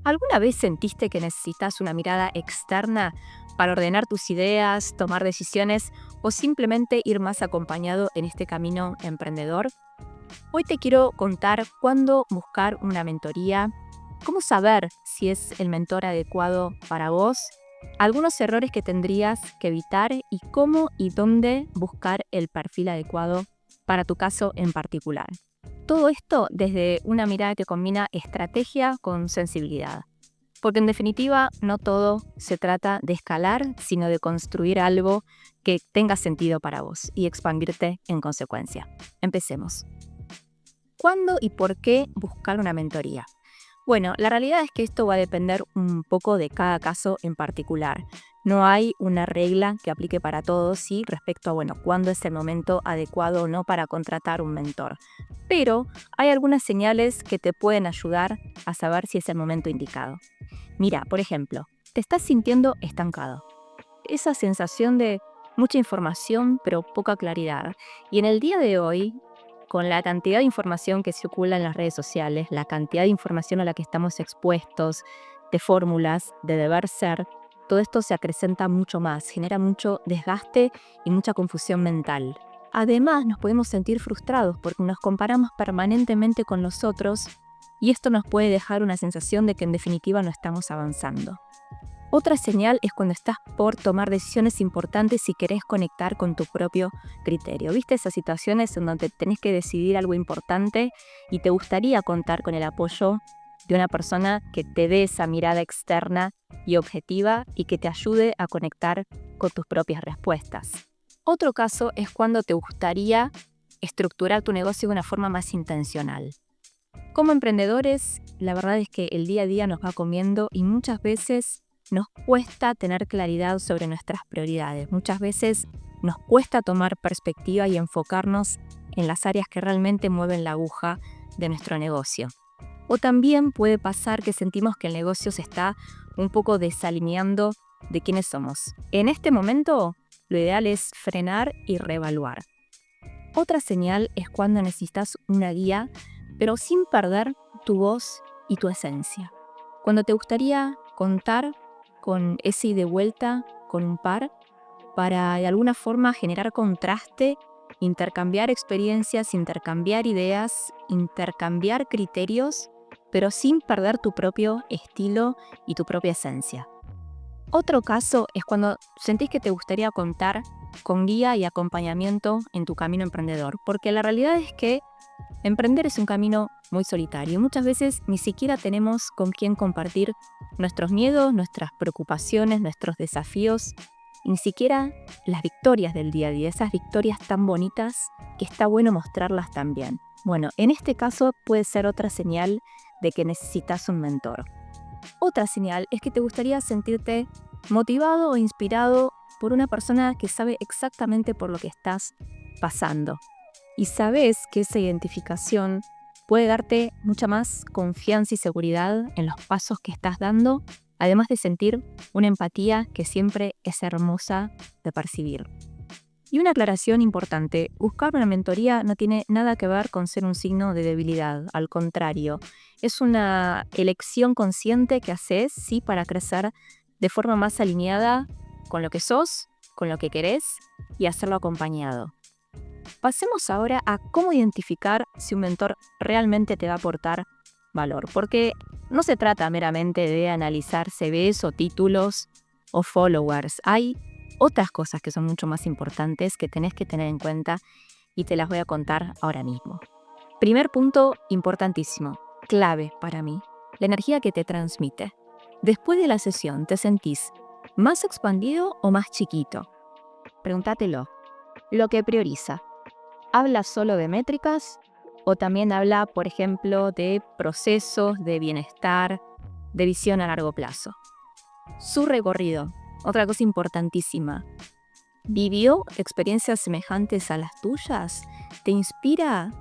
¿Alguna vez sentiste que necesitas una mirada externa para ordenar tus ideas, tomar decisiones o simplemente ir más acompañado en este camino emprendedor? Hoy te quiero contar cuándo buscar una mentoría, cómo saber si es el mentor adecuado para vos, algunos errores que tendrías que evitar y cómo y dónde buscar el perfil adecuado para tu caso en particular. Todo esto desde una mirada que combina estrategia con sensibilidad. Porque en definitiva no todo se trata de escalar, sino de construir algo que tenga sentido para vos y expandirte en consecuencia. Empecemos. ¿Cuándo y por qué buscar una mentoría? Bueno, la realidad es que esto va a depender un poco de cada caso en particular. No hay una regla que aplique para todos, sí, respecto a, cuándo es el momento adecuado o no para contratar un mentor. Pero hay algunas señales que te pueden ayudar a saber si es el momento indicado. Mira, por ejemplo, te estás sintiendo estancado. Esa sensación de mucha información pero poca claridad. Y en el día de hoy, con la cantidad de información que circula en las redes sociales, la cantidad de información a la que estamos expuestos, de fórmulas, de deber ser, todo esto se acrecenta mucho más, genera mucho desgaste y mucha confusión mental. Además, nos podemos sentir frustrados porque nos comparamos permanentemente con los otros y esto nos puede dejar una sensación de que en definitiva no estamos avanzando. Otra señal es cuando estás por tomar decisiones importantes y querés conectar con tu propio criterio. ¿Viste esas situaciones en donde tenés que decidir algo importante y te gustaría contar con el apoyo de una persona que te dé esa mirada externa y objetiva y que te ayude a conectar con tus propias respuestas? Otro caso es cuando te gustaría estructurar tu negocio de una forma más intencional. Como emprendedores, la verdad es que el día a día nos va comiendo y muchas veces nos cuesta tener claridad sobre nuestras prioridades. Muchas veces nos cuesta tomar perspectiva y enfocarnos en las áreas que realmente mueven la aguja de nuestro negocio. O también puede pasar que sentimos que el negocio se está un poco desalineando de quiénes somos. En este momento, lo ideal es frenar y reevaluar. Otra señal es cuando necesitas una guía, pero sin perder tu voz y tu esencia. Cuando te gustaría contar con ese ida y vuelta con un par para de alguna forma generar contraste, intercambiar experiencias, intercambiar ideas, intercambiar criterios, pero sin perder tu propio estilo y tu propia esencia. Otro caso es cuando sentís que te gustaría contar con guía y acompañamiento en tu camino emprendedor, porque la realidad es que emprender es un camino muy solitario. Muchas veces ni siquiera tenemos con quién compartir nuestros miedos, nuestras preocupaciones, nuestros desafíos, y ni siquiera las victorias del día a día, esas victorias tan bonitas que está bueno mostrarlas también. Bueno, en este caso puede ser otra señal de que necesitas un mentor. Otra señal es que te gustaría sentirte motivado o inspirado por una persona que sabe exactamente por lo que estás pasando. Y sabes que esa identificación puede darte mucha más confianza y seguridad en los pasos que estás dando, además de sentir una empatía que siempre es hermosa de percibir. Y una aclaración importante, buscar una mentoría no tiene nada que ver con ser un signo de debilidad, al contrario, es una elección consciente que haces, sí, para crecer de forma más alineada con lo que sos, con lo que querés y hacerlo acompañado. Pasemos ahora a cómo identificar si un mentor realmente te va a aportar valor, porque no se trata meramente de analizar CVs o títulos o followers. Hay otras cosas que son mucho más importantes que tenés que tener en cuenta y te las voy a contar ahora mismo. Primer punto importantísimo, clave para mí, la energía que te transmite. Después de la sesión, ¿te sentís más expandido o más chiquito? Pregúntatelo. Lo que prioriza. ¿Habla solo de métricas o también habla, por ejemplo, de procesos, de bienestar, de visión a largo plazo? Su recorrido, otra cosa importantísima. ¿Vivió experiencias semejantes a las tuyas? ¿Te inspira,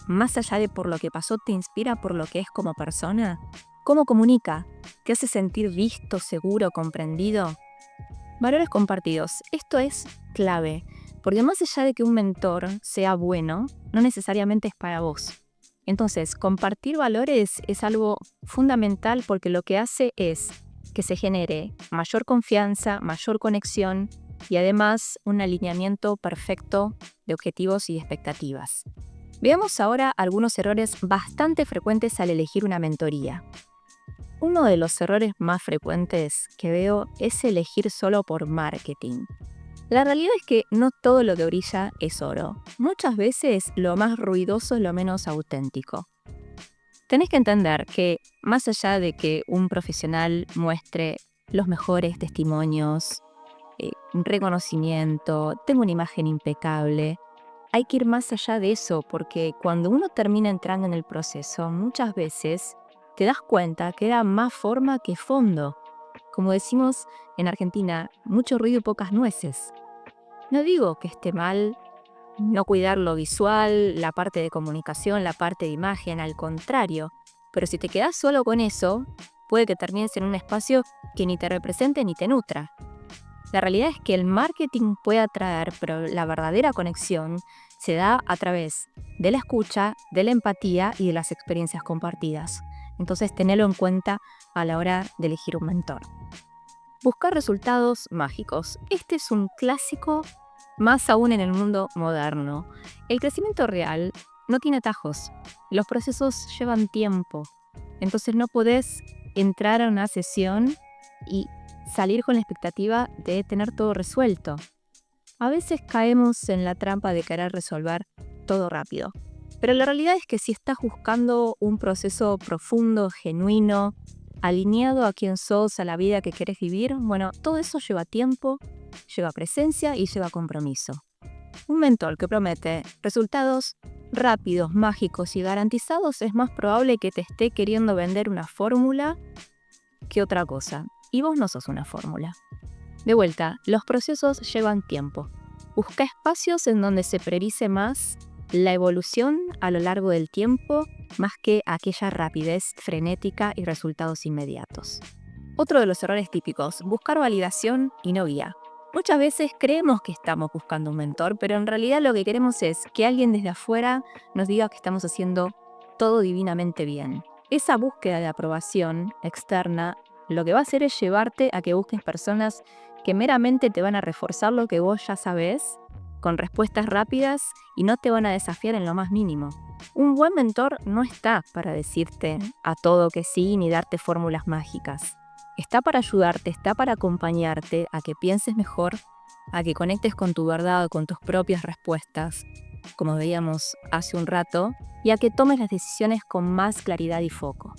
más allá de por lo que pasó, te inspira por lo que es como persona? ¿Cómo comunica? ¿Te hace sentir visto, seguro, comprendido? Valores compartidos. Esto es clave. Porque más allá de que un mentor sea bueno, no necesariamente es para vos. Entonces, compartir valores es algo fundamental porque lo que hace es que se genere mayor confianza, mayor conexión y además un alineamiento perfecto de objetivos y expectativas. Veamos ahora algunos errores bastante frecuentes al elegir una mentoría. Uno de los errores más frecuentes que veo es elegir solo por marketing. La realidad es que no todo lo que brilla es oro. Muchas veces lo más ruidoso es lo menos auténtico. Tenés que entender que más allá de que un profesional muestre los mejores testimonios, un reconocimiento, tenga una imagen impecable, hay que ir más allá de eso porque cuando uno termina entrando en el proceso, muchas veces te das cuenta que era más forma que fondo. Como decimos en Argentina, mucho ruido y pocas nueces. No digo que esté mal no cuidar lo visual, la parte de comunicación, la parte de imagen, al contrario. Pero si te quedas solo con eso, puede que termines en un espacio que ni te represente ni te nutra. La realidad es que el marketing puede atraer, pero la verdadera conexión se da a través de la escucha, de la empatía y de las experiencias compartidas. Entonces, tenelo en cuenta a la hora de elegir un mentor. Buscar resultados mágicos. Este es un clásico, más aún en el mundo moderno. El crecimiento real no tiene atajos. Los procesos llevan tiempo. Entonces no podés entrar a una sesión y salir con la expectativa de tener todo resuelto. A veces caemos en la trampa de querer resolver todo rápido. Pero la realidad es que si estás buscando un proceso profundo, genuino, alineado a quién sos, a la vida que querés vivir, bueno, todo eso lleva tiempo, lleva presencia y lleva compromiso. Un mentor que promete resultados rápidos, mágicos y garantizados es más probable que te esté queriendo vender una fórmula que otra cosa. Y vos no sos una fórmula. De vuelta, los procesos llevan tiempo. Busca espacios en donde se priorice más la evolución a lo largo del tiempo más que aquella rapidez frenética y resultados inmediatos. Otro de los errores típicos, buscar validación y no guía. Muchas veces creemos que estamos buscando un mentor, pero en realidad lo que queremos es que alguien desde afuera nos diga que estamos haciendo todo divinamente bien. Esa búsqueda de aprobación externa lo que va a hacer es llevarte a que busques personas que meramente te van a reforzar lo que vos ya sabés, con respuestas rápidas y no te van a desafiar en lo más mínimo. Un buen mentor no está para decirte a todo que sí ni darte fórmulas mágicas. Está para ayudarte, está para acompañarte a que pienses mejor, a que conectes con tu verdad, con tus propias respuestas, como veíamos hace un rato, y a que tomes las decisiones con más claridad y foco.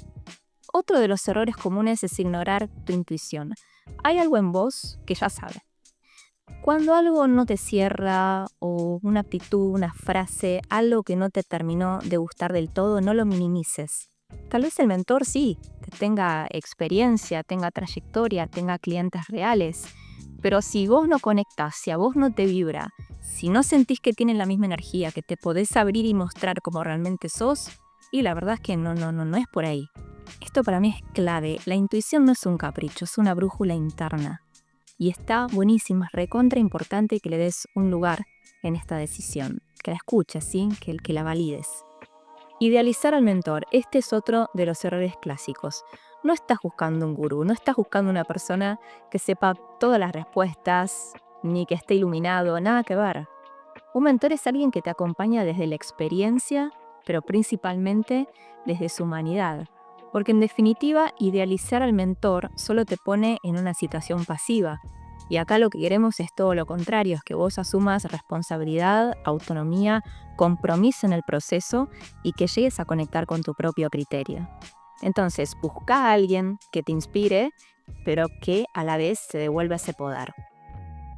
Otro de los errores comunes es ignorar tu intuición. Hay algo en vos que ya sabes. Cuando algo no te cierra o una actitud, una frase, algo que no te terminó de gustar del todo, no lo minimices. Tal vez el mentor sí, tenga experiencia, tenga trayectoria, tenga clientes reales, pero si vos no conectás, si a vos no te vibra, si no sentís que tienen la misma energía, que te podés abrir y mostrar como realmente sos, y la verdad es que no es por ahí. Esto para mí es clave. La intuición no es un capricho, es una brújula interna. Y está buenísima, es recontra importante que le des un lugar en esta decisión, que la escuches, ¿sí? que la valides. Idealizar al mentor, este es otro de los errores clásicos. No estás buscando un gurú, no estás buscando una persona que sepa todas las respuestas, ni que esté iluminado, nada que ver. Un mentor es alguien que te acompaña desde la experiencia, pero principalmente desde su humanidad. Porque en definitiva, idealizar al mentor solo te pone en una situación pasiva. Y acá lo que queremos es todo lo contrario, es que vos asumas responsabilidad, autonomía, compromiso en el proceso y que llegues a conectar con tu propio criterio. Entonces, busca a alguien que te inspire, pero que a la vez se devuelva ese poder.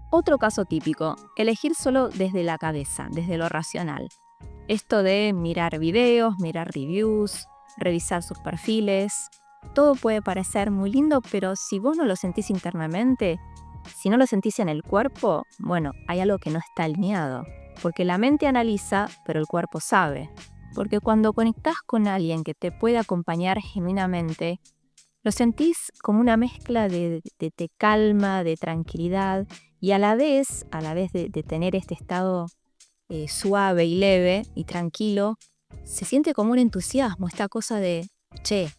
Otro caso típico, elegir solo desde la cabeza, desde lo racional. Esto de mirar videos, mirar reviews, revisar sus perfiles. Todo puede parecer muy lindo, pero si vos no lo sentís internamente, si no lo sentís en el cuerpo, bueno, hay algo que no está alineado. Porque la mente analiza, pero el cuerpo sabe. Porque cuando conectás con alguien que te puede acompañar genuinamente, lo sentís como una mezcla de calma, de tranquilidad, y a la vez de tener este estado suave y leve y tranquilo, se siente como un entusiasmo, esta cosa de, che,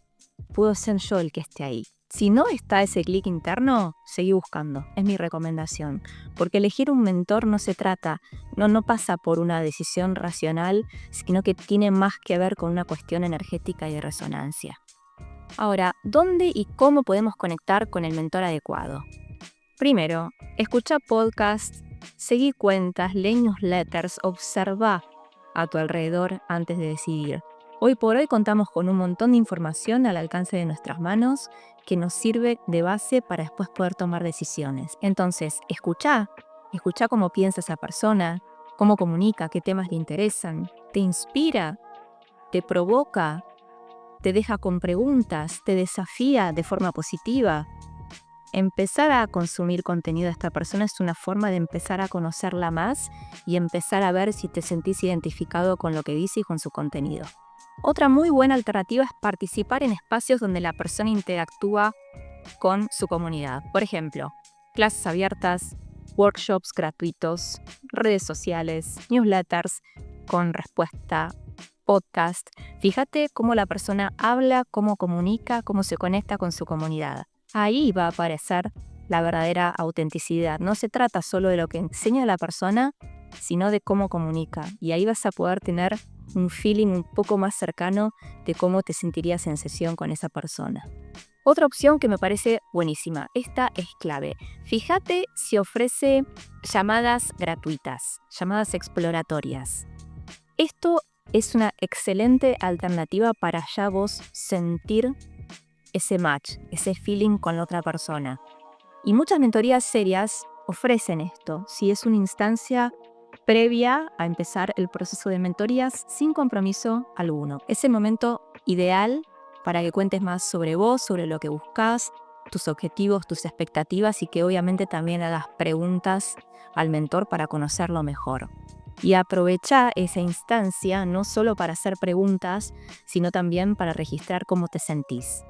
puedo ser yo el que esté ahí. Si no está ese clic interno, seguí buscando, es mi recomendación. Porque elegir un mentor no se trata, no pasa por una decisión racional, sino que tiene más que ver con una cuestión energética y de resonancia. Ahora, ¿dónde y cómo podemos conectar con el mentor adecuado? Primero, escucha podcasts, seguí cuentas, lee newsletters, observa a tu alrededor antes de decidir. Hoy por hoy contamos con un montón de información al alcance de nuestras manos que nos sirve de base para después poder tomar decisiones. Entonces, escucha cómo piensa esa persona, cómo comunica, qué temas le interesan, te inspira, te provoca, te deja con preguntas, te desafía de forma positiva. Empezar a consumir contenido de esta persona es una forma de empezar a conocerla más y empezar a ver si te sentís identificado con lo que dice y con su contenido. Otra muy buena alternativa es participar en espacios donde la persona interactúa con su comunidad. Por ejemplo, clases abiertas, workshops gratuitos, redes sociales, newsletters con respuesta, podcast. Fíjate cómo la persona habla, cómo comunica, cómo se conecta con su comunidad. Ahí va a aparecer la verdadera autenticidad. No se trata solo de lo que enseña la persona, sino de cómo comunica. Y ahí vas a poder tener un feeling un poco más cercano de cómo te sentirías en sesión con esa persona. Otra opción que me parece buenísima, esta es clave. Fíjate si ofrece llamadas gratuitas, llamadas exploratorias. Esto es una excelente alternativa para ya vos sentir ese match, ese feeling con la otra persona. Y muchas mentorías serias ofrecen esto, si es una instancia previa a empezar el proceso de mentorías sin compromiso alguno. Es el momento ideal para que cuentes más sobre vos, sobre lo que buscas, tus objetivos, tus expectativas y que obviamente también hagas preguntas al mentor para conocerlo mejor. Y aprovecha esa instancia no solo para hacer preguntas, sino también para registrar cómo te sentís.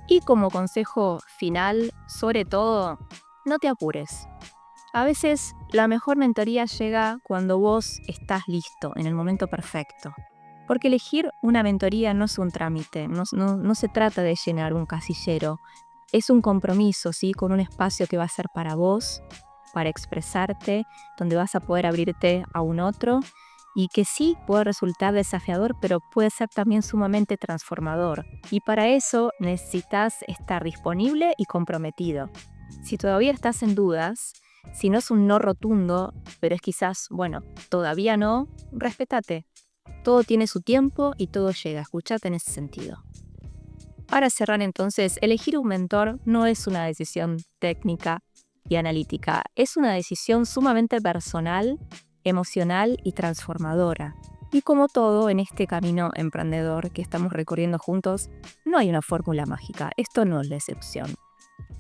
Y como consejo final, sobre todo, no te apures. A veces la mejor mentoría llega cuando vos estás listo, en el momento perfecto. Porque elegir una mentoría no es un trámite, no se trata de llenar un casillero. Es un compromiso, ¿sí? Con un espacio que va a ser para vos, para expresarte, donde vas a poder abrirte a un otro y que sí puede resultar desafiador, pero puede ser también sumamente transformador. Y para eso necesitas estar disponible y comprometido. Si todavía estás en dudas, si no es un no rotundo, pero es quizás, todavía no, respétate. Todo tiene su tiempo y todo llega, escuchate en ese sentido. Para cerrar entonces, elegir un mentor no es una decisión técnica y analítica, es una decisión sumamente personal, emocional y transformadora. Y como todo en este camino emprendedor que estamos recorriendo juntos, no hay una fórmula mágica, esto no es la excepción.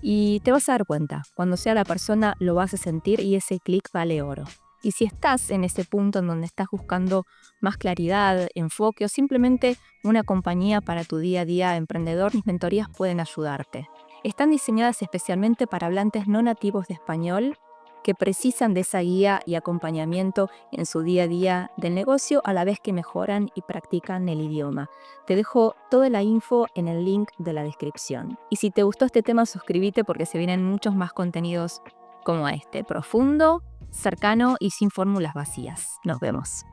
Y te vas a dar cuenta, cuando sea la persona lo vas a sentir y ese clic vale oro. Y si estás en ese punto en donde estás buscando más claridad, enfoque o simplemente una compañía para tu día a día emprendedor, mis mentorías pueden ayudarte. Están diseñadas especialmente para hablantes no nativos de español que precisan de esa guía y acompañamiento en su día a día del negocio a la vez que mejoran y practican el idioma. Te dejo toda la info en el link de la descripción. Y si te gustó este tema, suscríbete porque se vienen muchos más contenidos como este, profundo, cercano y sin fórmulas vacías. Nos vemos.